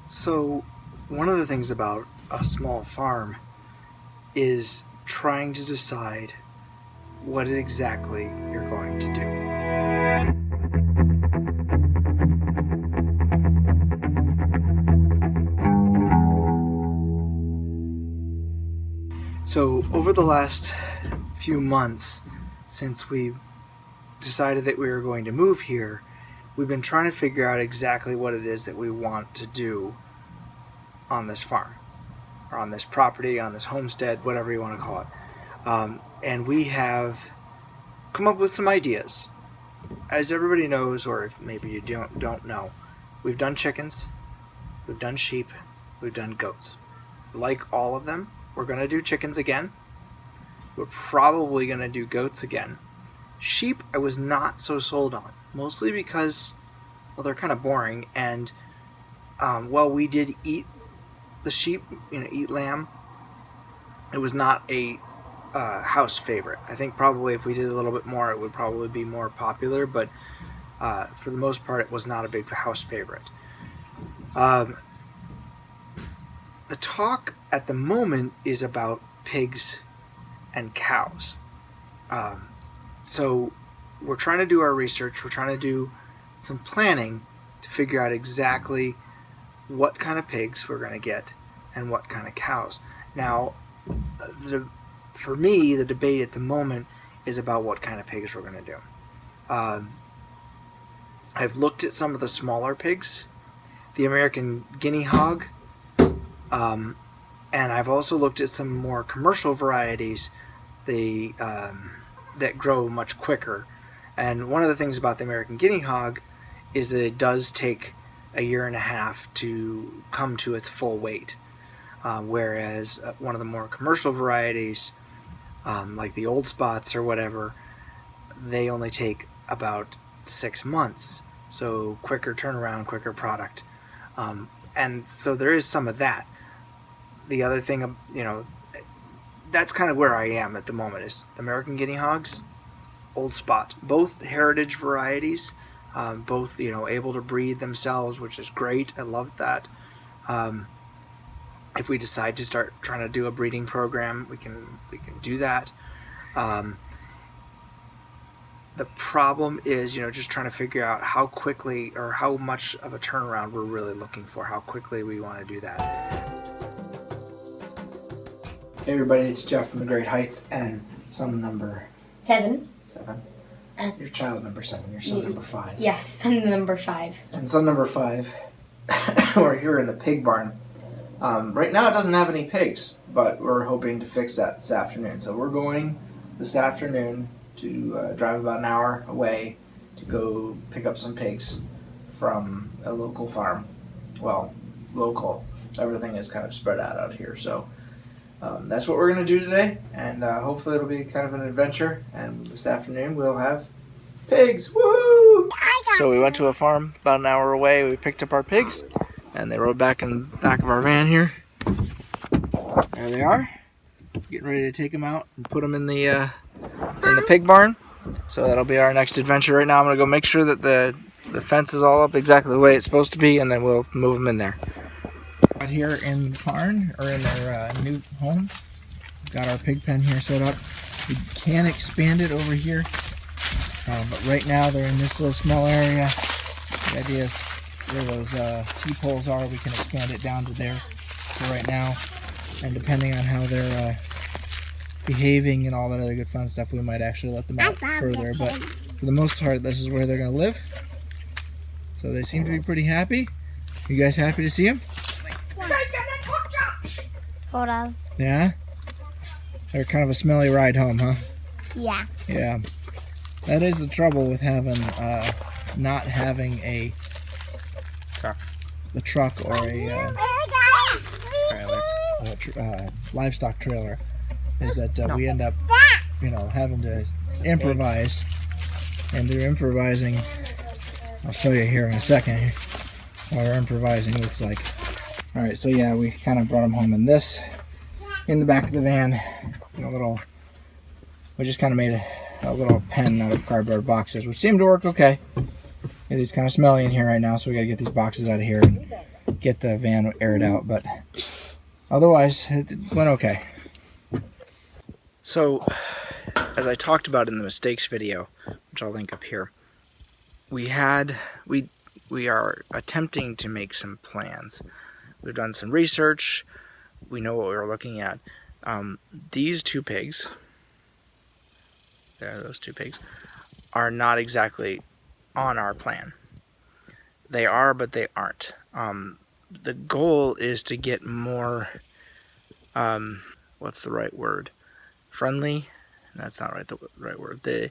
So, one of the things about a small farm is trying to decide what exactly you're going to do. So, over the last few months, since we decided that we were going to move here, we've been trying to figure out exactly what it is that we want to do on this farm, or on this property, on this homestead, whatever you want to call it. And we have come up with some ideas. As everybody knows, or if maybe you don't know, we've done chickens, we've done sheep, we've done goats. Like all of them, we're going to do chickens again. We're probably going to do goats again. Sheep, I was not so sold on, mostly because, well, they're kind of boring, and while we did eat the sheep, eat lamb, it was not a house favorite. I think probably if we did a little bit more, it would probably be more popular, but for the most part, it was not a big house favorite. The talk at the moment is about pigs and cows. So we're trying to do our research, we're trying to do some planning to figure out exactly what kind of pigs we're going to get and what kind of cows. Now, for me, the debate at the moment is about what kind of pigs we're going to do. I've looked at some of the smaller pigs, the American guinea hog, and I've also looked at some more commercial varieties that grow much quicker. And one of the things about the American guinea hog is that it does take a year and a half to come to its full weight. Whereas one of the more commercial varieties, like the old spots or whatever, they only take about 6 months. So quicker turnaround, quicker product. And so there is some of that. The other thing, that's kind of where I am at the moment, is American guinea hogs, old spot. Both heritage varieties, both, able to breed themselves, which is great. I love that. If we decide to start trying to do a breeding program, we can do that. The problem is, just trying to figure out how quickly or how much of a turnaround we're really looking for, how quickly we want to do that. Hey everybody, it's Jeff from the Great Heights, and son number 7. You're child number 7, you're son number 5. Yes, son number 5. And son number 5, we're here in the pig barn. Right now it doesn't have any pigs, but we're hoping to fix that this afternoon. So we're going this afternoon to drive about an hour away to go pick up some pigs from a local farm. Well, local. Everything is kind of spread out here. So that's what we're going to do today, and hopefully it'll be kind of an adventure. And this afternoon we'll have pigs. Woo! So we went to a farm about an hour away. We picked up our pigs, and they rode back in the back of our van here. There they are. Getting ready to take them out and put them in the pig barn. So that'll be our next adventure. Right now I'm going to go make sure that the fence is all up exactly the way it's supposed to be, and then we'll move them in there. Out here in the barn, or in their new home, we've got our pig pen here set up. We can expand it over here, but right now they're in this little small area. The idea is where those T-poles are, we can expand it down to there for right now, and depending on how they're behaving and all that other good fun stuff, we might actually let them out further, but for the most part this is where they're going to live. So they seem to be pretty happy. You guys happy to see them? Sort of. Yeah? They're kind of a smelly ride home, huh? Yeah. Yeah. That is the trouble with having, not having a truck or a livestock trailer, is that we end up, having to improvise. And they're improvising. I'll show you here in a second what our improvising looks like. Alright, so yeah, we kind of brought them home in the back of the van, we just kind of made a little pen out of cardboard boxes, which seemed to work okay. It is kind of smelly in here right now, so we got to get these boxes out of here and get the van aired out, but otherwise it went okay. So, as I talked about in the mistakes video, which I'll link up here, we are attempting to make some plans. We've done some research. We know what we're looking at. These two pigs, those two pigs, are not exactly on our plan. They are, but they aren't. The goal is to get more, what's the right word? Friendly? That's not the right word. The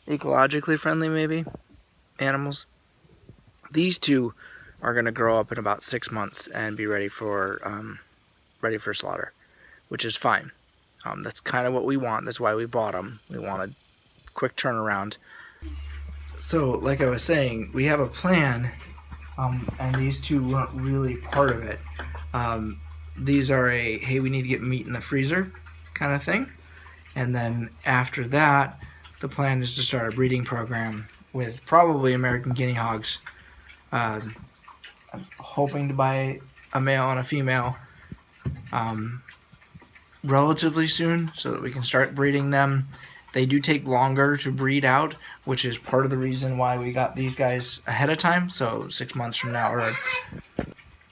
ecologically friendly, maybe, animals. These two are going to grow up in about 6 months and be ready for slaughter, which is fine. That's kind of what we want. That's why we bought them. We want a quick turnaround. So, like I was saying, we have a plan, and these two weren't really part of it. These are a, hey, we need to get meat in the freezer kind of thing. And then after that, the plan is to start a breeding program with probably American guinea hogs. I'm hoping to buy a male and a female relatively soon so that we can start breeding them. They do take longer to breed out, which is part of the reason why we got these guys ahead of time. So 6 months from now, or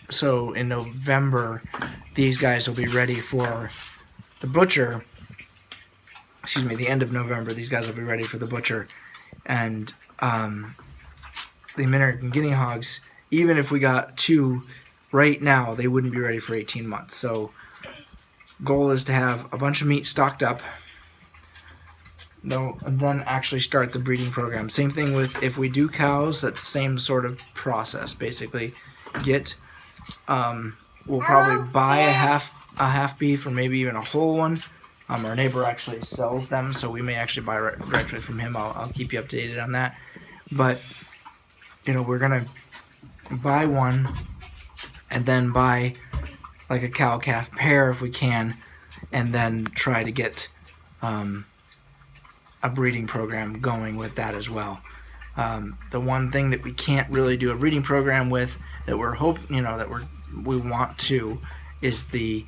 so in November, these guys will be ready for the butcher. Excuse me, the end of November, these guys will be ready for the butcher. And the American guinea hogs, even if we got 2 right now, they wouldn't be ready for 18 months. So goal is to have a bunch of meat stocked up, and then actually start the breeding program. Same thing with if we do cows, that's the same sort of process. Basically, we'll probably buy a half beef or maybe even a whole one. Our neighbor actually sells them, so we may actually buy directly from him. I'll keep you updated on that. But we're gonna buy one and then buy like a cow-calf pair if we can, and then try to get a breeding program going with that as well. The one thing that we can't really do a breeding program with that we want to is the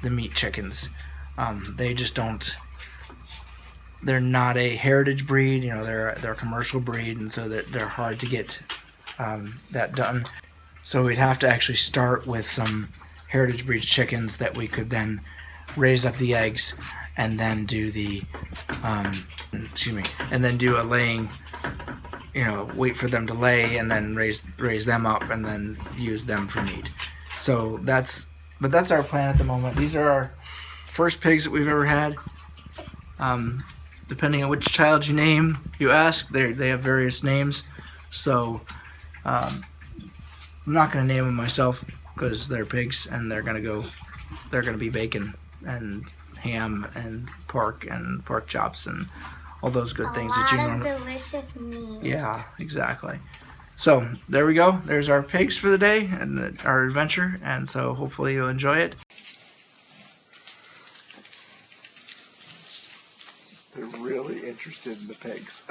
meat chickens. They just don't. They're not a heritage breed. They're a commercial breed, and so they're hard to get that done. So we'd have to actually start with some heritage breed chickens that we could then raise up the eggs and then do and then do a laying, wait for them to lay and then raise them up and then use them for meat. So that's our plan at the moment. These are our first pigs that we've ever had. Depending on which child you ask, they have various names. So I'm not going to name them myself because they're pigs and they're going to be bacon and ham and pork chops and all those good things that you normally. Delicious meat. Yeah, exactly. So there we go. There's our pigs for the day and our adventure, and so hopefully you'll enjoy it. They're really interested in the pigs.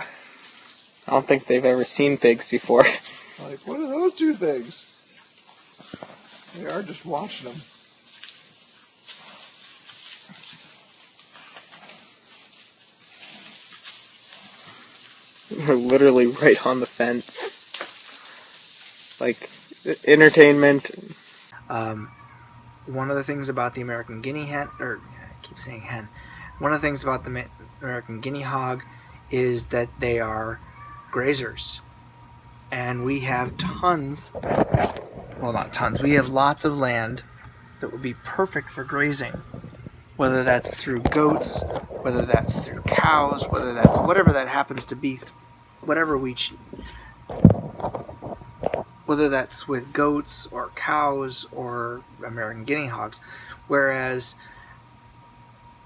I don't think they've ever seen pigs before. Like, what are those two things? They are just watching them. We're literally right on the fence. Like, entertainment. One of the things about the American guinea hen, or I keep saying hen, one of the things about the American guinea hog is that they are grazers. And we have we have lots of land that would be perfect for grazing. Whether that's through goats, whether that's through cows, whether that's whatever that happens to be, whatever we whether that's with goats or cows or American guinea hogs. Whereas,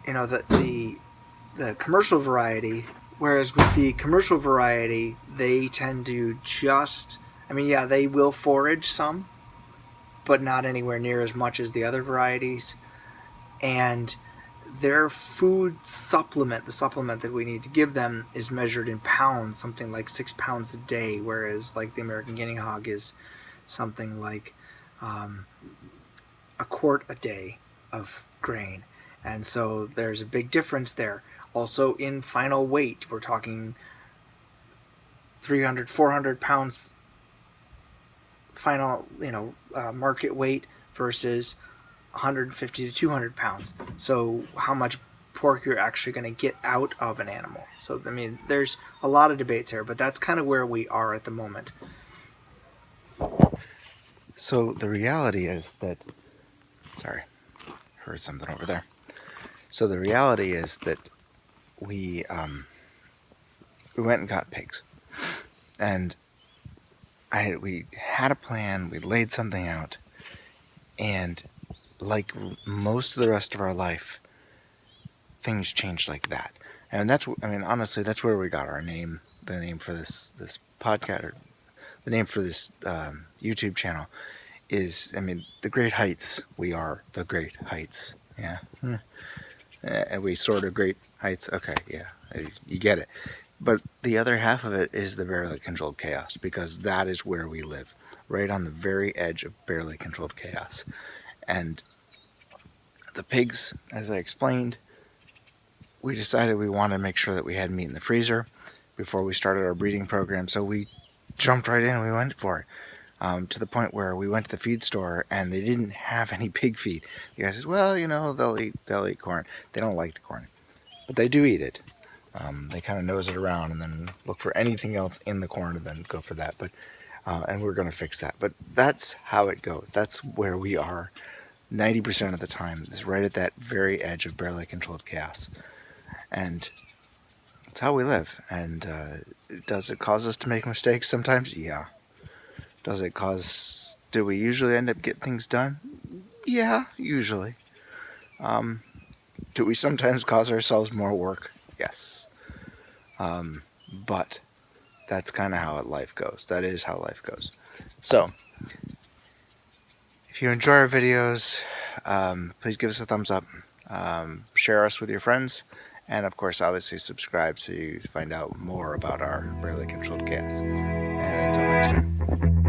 the commercial variety, they tend to they will forage some, but not anywhere near as much as the other varieties. And their food supplement, the supplement that we need to give them, is measured in pounds, something like 6 pounds a day, whereas like the American guinea hog is something like a quart a day of grain. And so there's a big difference there. Also in final weight, we're talking 300, 400 pounds final, market weight versus 150 to 200 pounds. So how much pork you're actually going to get out of an animal. So, I mean, there's a lot of debates here, but that's kind of where we are at the moment. So the reality is that, sorry, heard something over there. So the reality is that we went and got pigs, and we had a plan. We laid something out, and like most of the rest of our life, things changed like that. And honestly, that's where we got our name. The name for this podcast, or the name for this YouTube channel, is, the Great Heights. We are the Great Heights. Yeah. And we sort of Great Heights. Okay, yeah, you get it. But the other half of it is the barely controlled chaos, because that is where we live, right on the very edge of barely controlled chaos. And the pigs, as I explained, we decided we wanted to make sure that we had meat in the freezer before we started our breeding program. So we jumped right in and we went for it, to the point where we went to the feed store and they didn't have any pig feed. The guy says, well, they'll eat corn. They don't like the corn, but they do eat it. They kind of nose it around and then look for anything else in the corn and then go for that. But and we're going to fix that. But that's how it goes. That's where we are 90% of the time, is right at that very edge of barely controlled chaos. And that's how we live. And does it cause us to make mistakes sometimes? Yeah. Do we usually end up getting things done? Yeah, usually. Do we sometimes cause ourselves more work? Yes. But that's kind of how life goes. That is how life goes. So, if you enjoy our videos, please give us a thumbs up. Share us with your friends. And of course, obviously subscribe so you find out more about our barely controlled chaos. And until next time.